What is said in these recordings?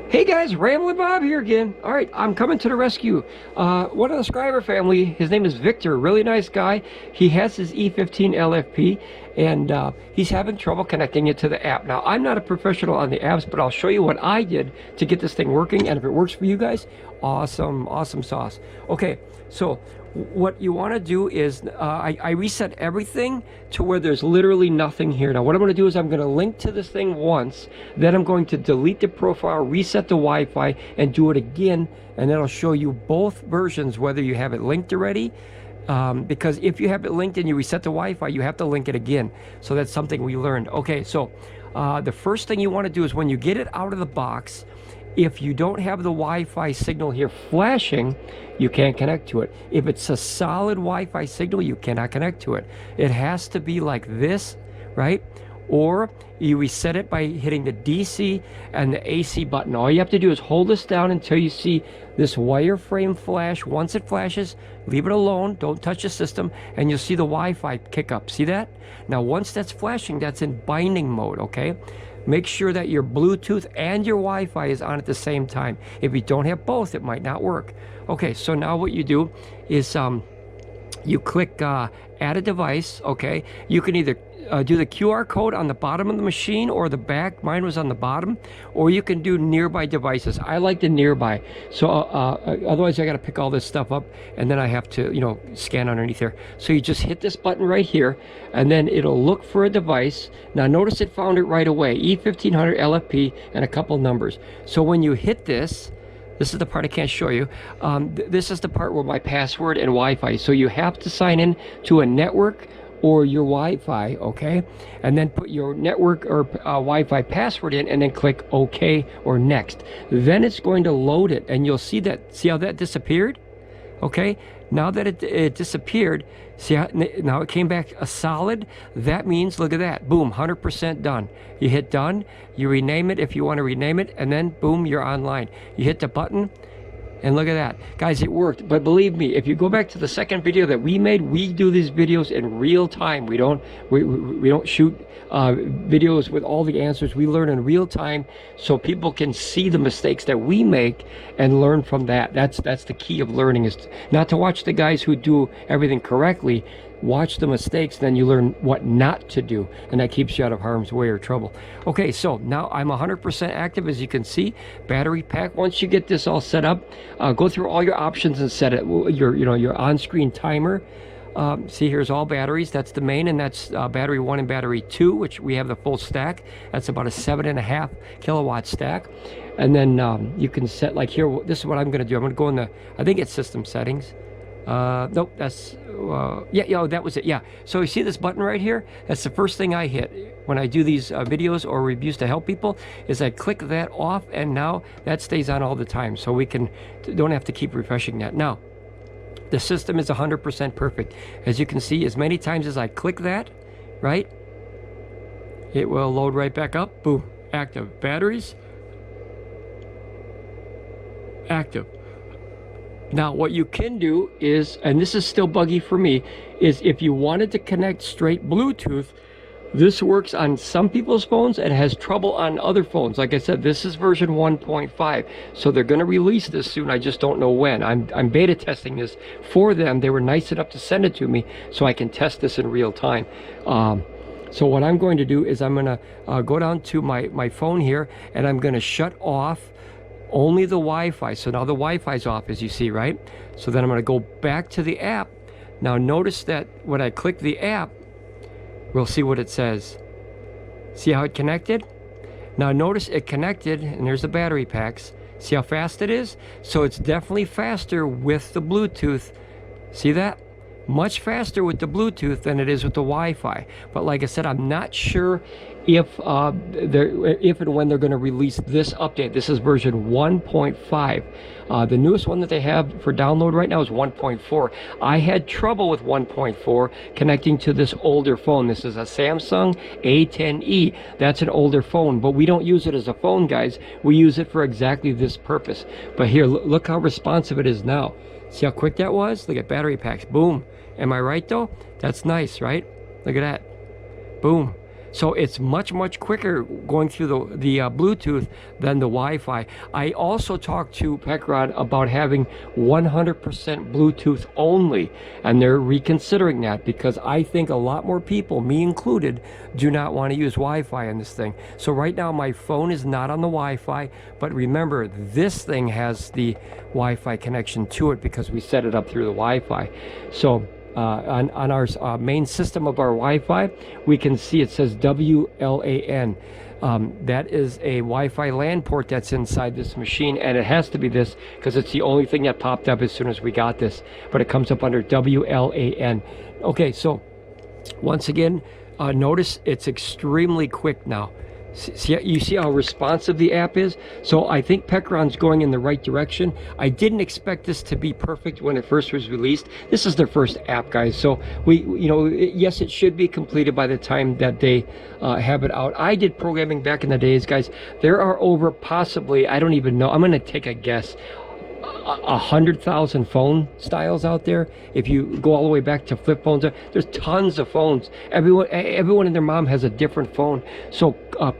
Hey guys, Ramblin' Bob here again. All right, I'm coming to the rescue. One of the Scriber family, his name is Victor, really nice guy. He has his E15 LFP and he's having trouble connecting it to the app. Now, I'm not a professional on the apps, but I'll show you what I did to get this thing working. And if it works for you guys, awesome, awesome sauce. Okay, so what you want to do is I reset everything to where there's literally nothing here. Now what I'm going to do is I'm going to link to this thing once, then I'm going to delete the profile, reset the Wi-Fi, and do it again, and that'll show you both versions whether you have it linked already, because if you have it linked and you reset the Wi-Fi, you have to link it again. So that's something we learned. Okay, so the first thing you want to do is when you get it out of the box, if you don't have the Wi-Fi signal here flashing, you can't connect to it. If it's a solid Wi-Fi signal, you cannot connect to it. It has to be like this, right? Or you reset it by hitting the DC and the AC button. All you have to do is hold this down until you see this wireframe flash. Once it flashes, leave it alone. Don't touch the system, and you'll see the Wi-Fi kick up. See that? Now, once that's flashing, that's in binding mode, okay? Make sure that your Bluetooth and your Wi-Fi is on at the same time. If you don't have both, it might not work. Okay, so now what you do is you click add a device, okay? You can either do the QR code on the bottom of the machine or the back. Mine was on the bottom. Or you can do nearby devices. I like the nearby. So otherwise I got to pick all this stuff up and then I have to, you know, scan underneath there. So you just hit this button right here and then it'll look for a device. Now notice it found it right away. E1500 LFP and a couple numbers. So when you hit this, this is the part I can't show you. This is the part where my password and Wi-Fi. So you have to sign in to a network or your Wi-Fi, okay? And then put your network or Wi-Fi password in and then click OK or next. Then it's going to load it and you'll see that, see how that disappeared? Okay, now that it disappeared, see how now it came back a solid. That means, look at that, boom, 100% done. You hit done, you rename it if you want to rename it, and then boom, you're online. You hit the button, and look at that. Guys, it worked. But believe me, if you go back to the second video that we made, we do these videos in real time. We don't shoot videos with all the answers. We learn in real time so people can see the mistakes that we make and learn from that. That's the key of learning, is not to watch the guys who do everything correctly. Watch the mistakes, then you learn what not to do, and that keeps you out of harm's way or trouble. Okay, so now I'm 100% active, as you can see. Battery pack. Once you get this all set up, go through all your options and set it. Your on-screen timer. See, here's all batteries. That's the main, and that's battery 1 and battery 2, which we have the full stack. That's about a 7.5 kilowatt stack. And then you can set, like here, this is what I'm going to do. I'm going to go in the, I think it's system settings. Nope, that's yeah, that was it. Yeah, so you see this button right here? That's the first thing I hit when I do these videos or reviews to help people, is I click that off, and now that stays on all the time, so we don't have to keep refreshing that. Now the system is 100% perfect. As you can see, as many times as I click that, right, it will load right back up. Boom, active. Batteries active. Now what you can do is, and this is still buggy for me, is if you wanted to connect straight Bluetooth, this works on some people's phones and has trouble on other phones. Like I said, this is version 1.5, so they're going to release this soon. I just don't know when. I'm beta testing this for them. They were nice enough to send it to me so I can test this in real time. So what I'm going to do is I'm going to go down to my phone here, and I'm going to shut off only the Wi-Fi. So now the Wi-Fi's off, as you see, right? So then I'm going to go back to the app. Now notice that when I click the app, we'll see what it says. See how it connected? Now notice it connected, and there's the battery packs. See how fast it is? So it's definitely faster with the Bluetooth. See that? Much faster with the Bluetooth than it is with the Wi-Fi. But like I said, I'm not sure if and when they're going to release this update. This is version 1.5. The newest one that they have for download right now is 1.4. I had trouble with 1.4 connecting to this older phone. This is a Samsung A10e. That's an older phone, but we don't use it as a phone, guys. We use it for exactly this purpose. But here, look how responsive it is now. See how quick that was? Look at battery packs. Boom. Am I right though? That's nice, right? Look at that. Boom. So it's much quicker going through the Bluetooth than the Wi-Fi. I also talked to Pecron about having 100% Bluetooth only, and they're reconsidering that because I think a lot more people, me included, do not want to use Wi-Fi on this thing. So right now my phone is not on the Wi-Fi, but remember this thing has the Wi-Fi connection to it because we set it up through the Wi-Fi. So on our main system of our Wi-Fi, we can see it says WLAN. That is a Wi-Fi LAN port that's inside this machine, and it has to be this because it's the only thing that popped up as soon as we got this, but it comes up under WLAN. Okay, so once again, notice it's extremely quick now. You see how responsive the app is? So I think Pecron's going in the right direction. I didn't expect this to be perfect when it first was released. This is their first app, guys. So yes, it should be completed by the time that they have it out. I did programming back in the days, guys. There are over possibly, I don't even know, I'm going to take a guess, 100,000 phone styles out there. If you go all the way back to flip phones, there's tons of phones. Everyone and their mom has a different phone. So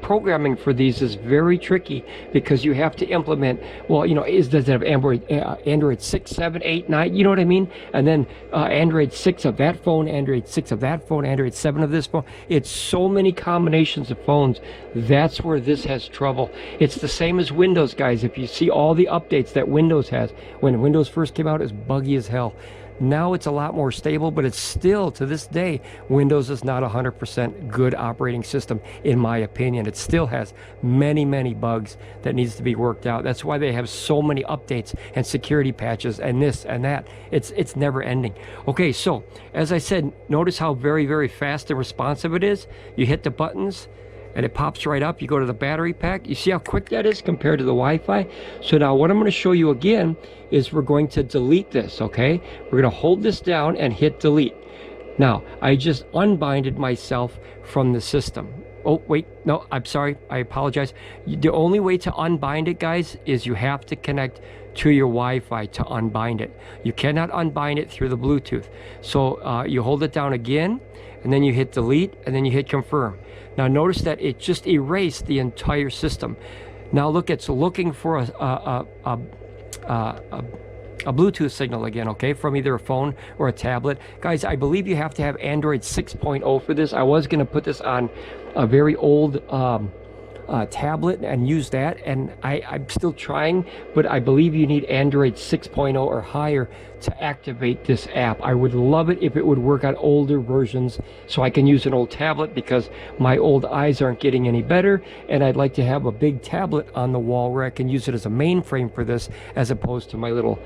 programming for these is very tricky because you have to implement, well, does it have Android 6, 7, 8, 9, you know what I mean? And then Android 6 of that phone, Android 6 of that phone, Android 7 of this phone. It's so many combinations of phones. That's where this has trouble. It's the same as Windows, guys. If you see all the updates that Windows has, when Windows first came out, it was buggy as hell. Now it's a lot more stable, but it's still, to this day, Windows is not 100% good operating system, in my opinion. It still has many bugs that needs to be worked out. That's why they have so many updates and security patches and this and that. It's never ending. Okay, so as I said, notice how very fast and responsive it is. You hit the buttons and it pops right up. You go to the battery pack. You see how quick that is compared to the Wi-Fi? So now what I'm going to show you again is we're going to delete this, okay? We're going to hold this down and hit delete. Now, I just unbinded myself from the system. Oh, wait, no, I'm sorry. I apologize. The only way to unbind it, guys, is you have to connect to your Wi-Fi to unbind it. You cannot unbind it through the Bluetooth. So you hold it down again, and then you hit delete, and then you hit confirm. Now notice that it just erased the entire system. Now look, it's looking for a Bluetooth signal again, okay, from either a phone or a tablet. Guys, I believe you have to have Android 6.0 for this. I was going to put this on a very old tablet and use that, and I'm still trying, but I believe you need Android 6.0 or higher to activate this app. I would love it if it would work on older versions so I can use an old tablet because my old eyes aren't getting any better, and I'd like to have a big tablet on the wall where I can use it as a mainframe for this as opposed to my little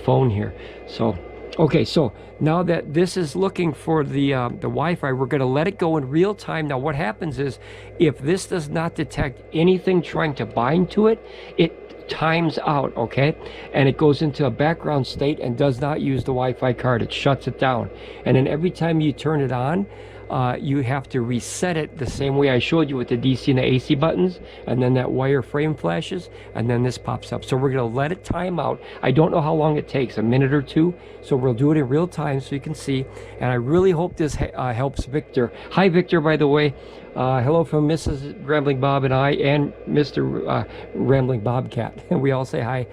phone here. So okay, so now that this is looking for the Wi-Fi, we're going to let it go in real time. Now what happens is if this does not detect anything trying to bind to it, it times out, okay, and it goes into a background state and does not use the Wi-Fi card. It shuts it down, and then every time you turn it on, you have to reset it the same way I showed you with the DC and the AC buttons, and then that wire frame flashes, and then this pops up. So we're going to let it time out. I don't know how long it takes, a minute or two, so we'll do it in real time so you can see, and I really hope this helps Victor. Hi Victor, by the way. Hello from Mrs. Rambling Bob and I, and Mr. Rambling Bobcat. And we all say hi.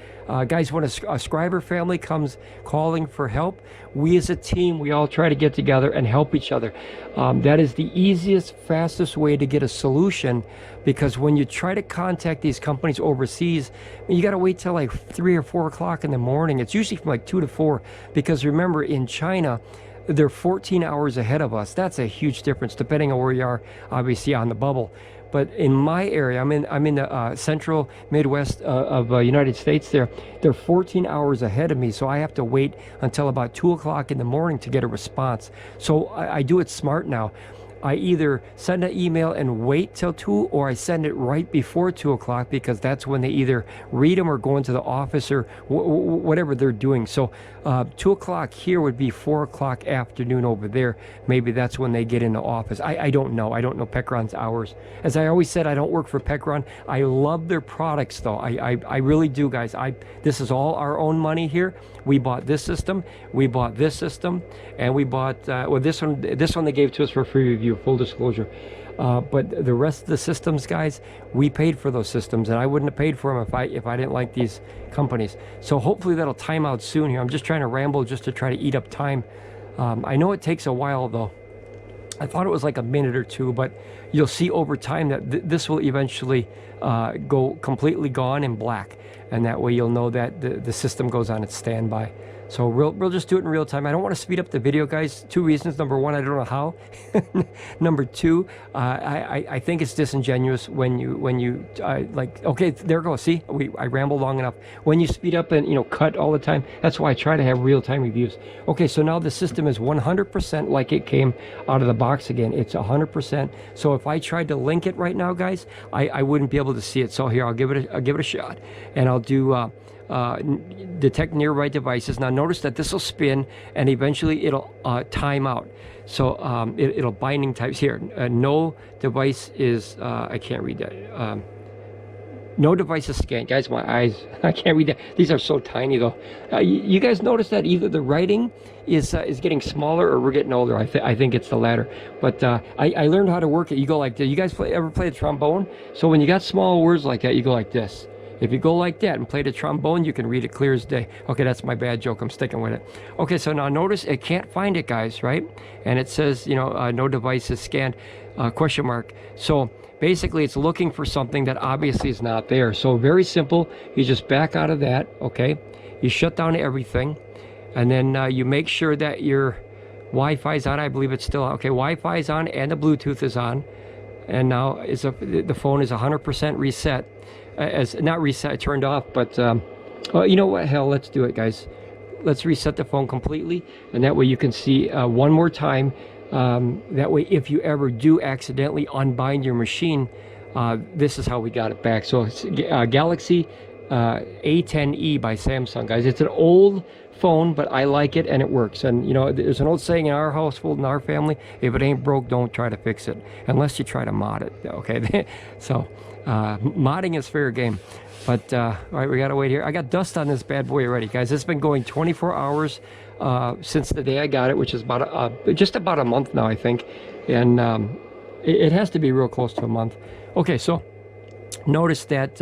Guys, when a subscriber family comes calling for help, we as a team, we all try to get together and help each other. That is the easiest, fastest way to get a solution, because when you try to contact these companies overseas, you got to wait till like 3 or 4 o'clock in the morning. It's usually from like 2 to 4, because remember, in China, they're 14 hours ahead of us. That's a huge difference, depending on where you are, obviously, on the bubble. But in my area, I'm in the central Midwest of United States there. They're 14 hours ahead of me, so I have to wait until about 2 o'clock in the morning to get a response. So I do it smart now. I either send an email and wait till 2, or I send it right before 2 o'clock, because that's when they either read them or go into the office or whatever they're doing. So 2 o'clock here would be 4 o'clock afternoon over there. Maybe that's when they get in the office. I don't know. I don't know Pecron's hours. As I always said, I don't work for Pecron. I love their products, though. I really do, guys. This is all our own money here. We bought this system, we bought this system, and we bought well, this one they gave to us for free review, full disclosure. But the rest of the systems, guys, we paid for those systems, and I wouldn't have paid for them if I didn't like these companies. So hopefully that'll time out soon here. I'm just trying to ramble just to try to eat up time. I know it takes a while though. I thought it was like a minute or two, but you'll see over time that this will eventually go completely gone in black, and that way you'll know that the system goes on its standby. So we'll just do it in real time. I don't want to speed up the video, guys. Two reasons. Number one, I don't know how. Number two, I think it's disingenuous when you like, okay, there it goes. See, I rambled long enough. When you speed up and, you know, cut all the time, that's why I try to have real-time reviews. Okay, so now the system is 100% like it came out of the box again. It's 100%. So if I tried to link it right now, guys, I wouldn't be able to see it. So here, I'll give it a shot, and I'll do detect nearby devices. Now notice that this will spin and eventually it'll time out. So it'll binding types here. No device is I can't read that. No device is scanned. Guys, my eyes, I can't read that. These are so tiny though. You guys notice that either the writing is getting smaller or we're getting older. I think it's the latter. But I learned how to work it. You go like this. You guys ever play the trombone? So when you got small words like that, you go like this. If you go like that and play the trombone, you can read it clear as day. Okay, that's my bad joke. I'm sticking with it. Okay, so now notice it can't find it, guys, right? And it says, you know, no device is scanned, question mark. So basically, it's looking for something that obviously is not there. So very simple. You just back out of that, okay? You shut down everything. And then you make sure that your Wi-Fi is on. I believe it's still on. Okay, Wi-Fi is on and the Bluetooth is on. And now the phone is 100% reset. As not reset, turned off, but well, you know what, hell, let's do it, guys. Let's reset the phone completely, and that way you can see one more time. That way, if you ever do accidentally unbind your machine, this is how we got it back. So it's Galaxy A10e by Samsung, guys. It's an old phone, but I like it and it works. And you know, there's an old saying in our household, in our family, if it ain't broke, don't try to fix it, unless you try to mod it, okay? So modding is fair game. But all right, we gotta wait here. I got dust on this bad boy already, guys. It's been going 24 hours since the day I got it, which is about just about a month now, I think. And it has to be real close to a month. Okay, so notice that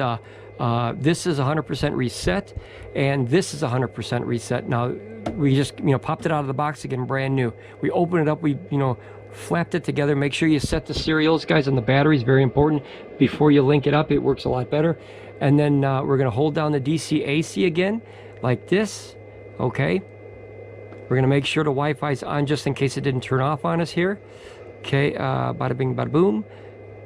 this is 100% reset, and this is 100% reset. Now we just, you know, popped it out of the box again, brand new. We open it up, we, you know, flapped it together. Make sure you set the serials, guys, and the batteries, very important, before you link it up. It works a lot better. And then we're gonna hold down the DC AC again, like this, okay? We're gonna make sure the Wi-Fi's on just in case it didn't turn off on us here. Okay, bada bing, bada boom.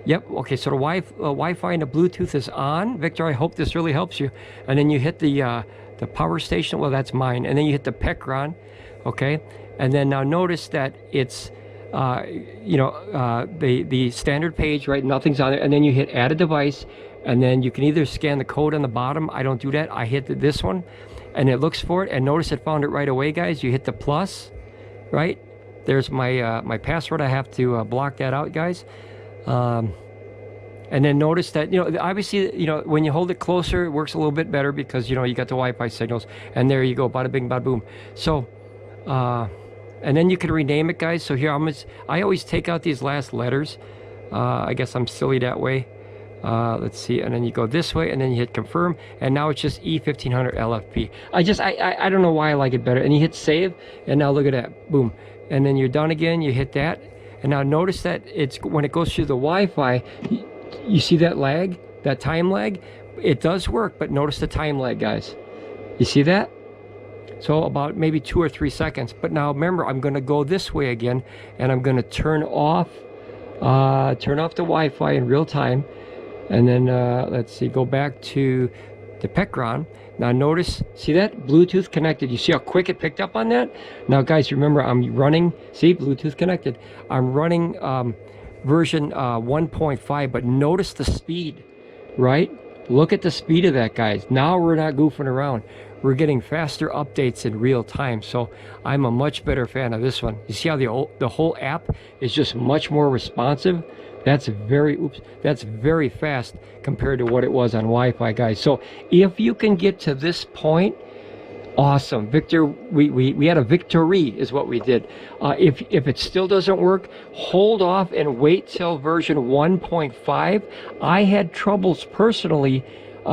Yep, okay, so the Wi-Fi and the Bluetooth is on. Victor, I hope this really helps you. And then you hit the power station, well, that's mine. And then you hit the Pecron, okay? And then now notice that it's, you know, the standard page, right? Nothing's on there. And then you hit add a device, and then you can either scan the code on the bottom. I don't do that. I hit this one, and it looks for it. And notice it found it right away, guys. You hit the plus, right? There's my my password. I have to block that out, guys. And then notice that, you know, obviously, you know, when you hold it closer, it works a little bit better because, you know, you got the Wi-Fi signals. And there you go, bada bing, bada boom. So, and then you can rename it, guys. So here, I always take out these last letters. I guess I'm silly that way. Let's see, and then you go this way, and then you hit confirm, and now it's just E1500 LFP. I don't know why I like it better. And you hit save, and now look at that, boom. And then you're done again, you hit that, and now notice that it's when it goes through the Wi-Fi, you see that lag, that time lag? It does work, but notice the time lag, guys. You see that? So about maybe 2 or 3 seconds. But now remember, I'm gonna go this way again, and I'm gonna turn off the Wi-Fi in real time. And then let's see, go back to the Pecron. Now notice, see that? Bluetooth connected. You see how quick it picked up on that? Now guys, remember, I'm running, see, Bluetooth connected. I'm running version 1.5, but notice the speed, right? Look at the speed of that, guys. Now we're not goofing around. We're getting faster updates in real time. So I'm a much better fan of this one. You see how the whole app is just much more responsive? That's very fast compared to what it was on Wi-Fi, guys. So if you can get to this point, Awesome, Victor. We had a victory is what we did. If it still doesn't work, hold off and wait till version 1.5. I had troubles personally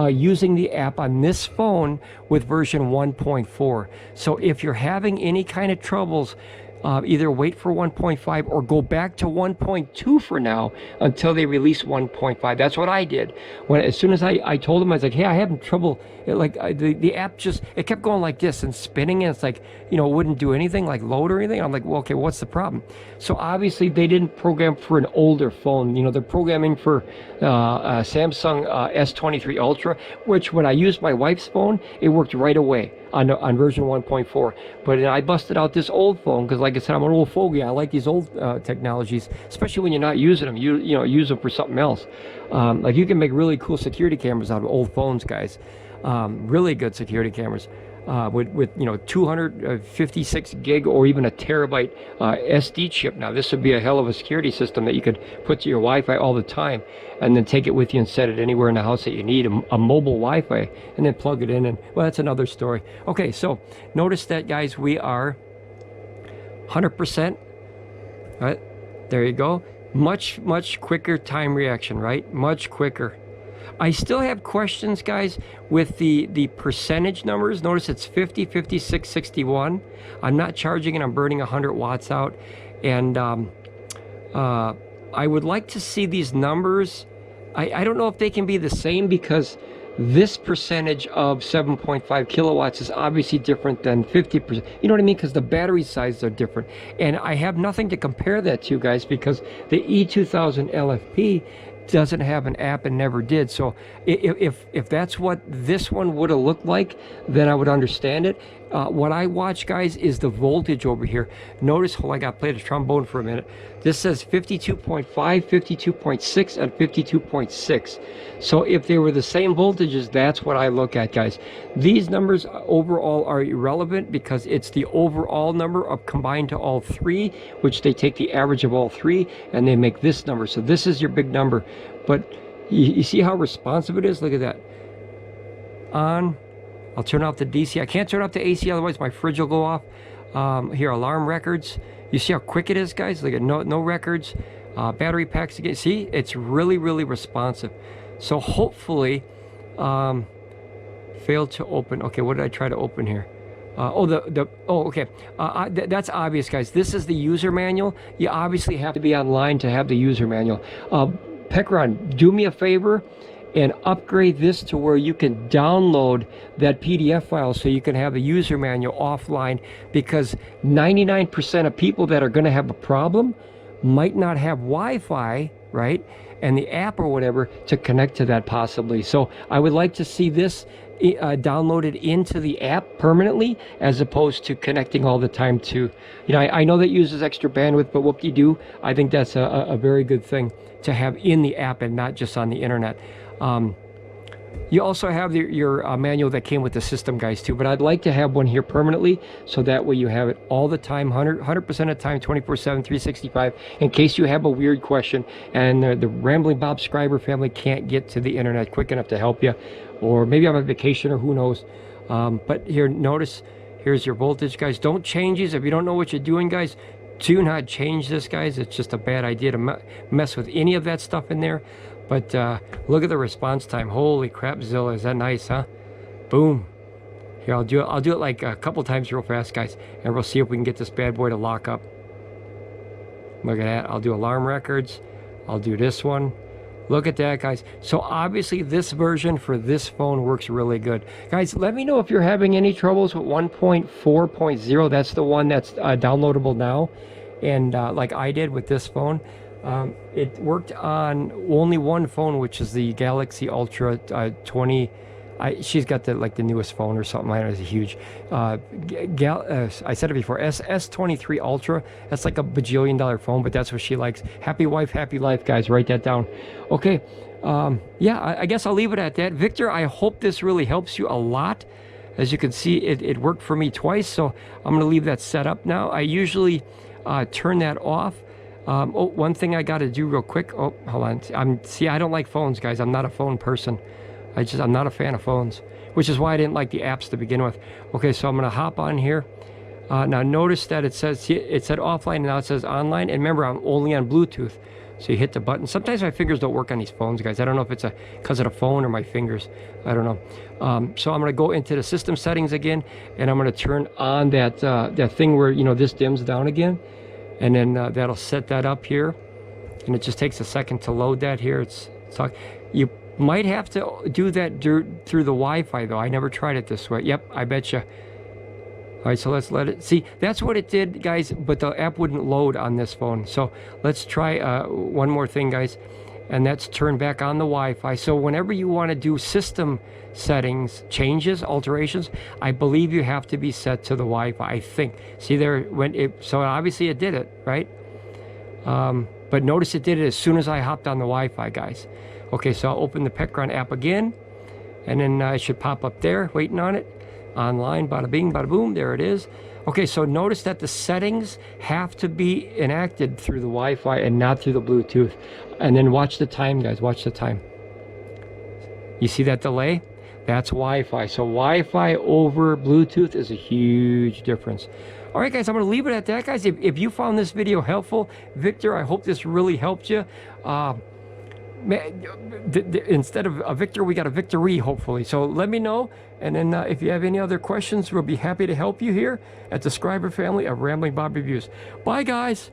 using the app on this phone with version 1.4. So if you're having any kind of troubles, either wait for 1.5 or go back to 1.2 for now until they release 1.5. That's what I did. As soon as I told them, I was like, hey, I having trouble. The app just, it kept going like this and spinning, and it's like, you know, it wouldn't do anything like load or anything. I'm like, well, okay, what's the problem? So obviously they didn't program for an older phone. You know, they're programming for Samsung S23 Ultra, which when I used my wife's phone, it worked right away on version 1.4. But I busted out this old phone because, like I said, I'm an old fogey. I like these old technologies, especially when you're not using them. You know, use them for something else. Like you can make really cool security cameras out of old phones, guys. Really good security cameras. With you know 256 gig or even a terabyte SD chip. Now this would be a hell of a security system that you could put to your Wi-Fi all the time, and then take it with you and set it anywhere in the house that you need a mobile Wi-Fi, and then plug it in. And well, that's another story. Okay, so notice that, guys, we are 100%. Right there you go. Much quicker time reaction, right? Much quicker. I still have questions, guys, with the percentage numbers. Notice it's 50, 56, 61. I'm not charging it. I'm burning 100 watts out. And I would like to see these numbers. I don't know if they can be the same, because this percentage of 7.5 kilowatts is obviously different than 50%. You know what I mean? Because the battery sizes are different. And I have nothing to compare that to, guys, because the E2000 LFP doesn't have an app and never did. So if that's what this one would have looked like, then I would understand it. What I watch, guys, is the voltage over here. Notice, hold on, I got to play the trombone for a minute. This says 52.5, 52.6, and 52.6. So if they were the same voltages, that's what I look at, guys. These numbers overall are irrelevant, because it's the overall number of combined to all three, which they take the average of all three and they make this number. So this is your big number. But you see how responsive it is? Look at that. On. I'll turn off the DC. I can't turn off the AC, otherwise my fridge will go off. Here, alarm records. You see how quick it is, guys? Look at no records. Battery packs again. See, it's really responsive. So hopefully, failed to open. Okay, what did I try to open here? Okay. That's obvious, guys. This is the user manual. You obviously have to be online to have the user manual. Pekron, do me a favor and upgrade this to where you can download that PDF file so you can have the user manual offline, because 99% of people that are going to have a problem might not have Wi-Fi, right, and the app or whatever to connect to that possibly. So I would like to see this downloaded into the app permanently, as opposed to connecting all the time to, you know, I know that uses extra bandwidth, but whoop-de-doo, I think that's a very good thing to have in the app and not just on the internet. You also have your manual that came with the system, guys, too, but I'd like to have one here permanently, so that way you have it all the time, 100% of the time, 24/7, 365, in case you have a weird question and the Rambling Bob Scriber family can't get to the internet quick enough to help you, or maybe I'm on vacation, or who knows. But here, notice, here's your voltage, guys. Don't change these. If you don't know what you're doing, guys, do not change this, guys. It's just a bad idea to mess with any of that stuff in there. But look at the response time. Holy crap, Zilla, is that nice, huh? Boom. Here, I'll do it like a couple times real fast, guys, and we'll see if we can get this bad boy to lock up. Look at that. I'll do alarm records. I'll do this one. Look at that, guys. So obviously this version for this phone works really good. Guys, let me know if you're having any troubles with 1.4.0. That's the one that's downloadable now. And like I did with this phone. It worked on only one phone, which is the Galaxy Ultra 20. She's got the newest phone or something. I know it's huge. I said it before. S23 Ultra. That's like a bajillion-dollar phone, but that's what she likes. Happy wife, happy life, guys. Write that down. Okay. Yeah, I guess I'll leave it at that. Victor, I hope this really helps you a lot. As you can see, it worked for me twice, so I'm going to leave that set up now. I usually turn that off. One thing I got to do real quick. Oh, hold on. See, I don't like phones, guys. I'm not a phone person. I'm not a fan of phones, which is why I didn't like the apps to begin with. Okay, so I'm gonna hop on here. Now notice that it said offline and now it says online. And remember, I'm only on Bluetooth. So you hit the button. Sometimes my fingers don't work on these phones, guys. I don't know if it's because of the phone or my fingers. I don't know. So I'm gonna go into the system settings again, and I'm gonna turn on that thing where, you know, this dims down again, and then that'll set that up here. And it just takes a second to load that here. You might have to do that through the Wi-Fi though. I never tried it this way. Yep, I bet you. All right, so let's let it see. That's what it did, guys, but the app wouldn't load on this phone. So let's try one more thing, guys, and that's turn back on the Wi-Fi. So whenever you want to do system settings, changes, alterations, I believe you have to be set to the Wi-Fi, I think. See there, so obviously it did it, right? But notice it did it as soon as I hopped on the Wi-Fi, guys. Okay, so I'll open the Petcron app again, and then it should pop up there, waiting on it. Online, bada bing, bada boom, there it is. Okay, so notice that the settings have to be enacted through the Wi-Fi and not through the Bluetooth. And then watch the time, guys, watch the time. You see that delay? That's Wi-Fi. So Wi-Fi over Bluetooth is a huge difference. All right, guys, I'm going to leave it at that, guys. If you found this video helpful, Victor, I hope this really helped you. Instead of a Victor, we got a victory, hopefully. So let me know, and then if you have any other questions, we'll be happy to help you here at the Scriber family of Rambling Bob Reviews. Bye, guys.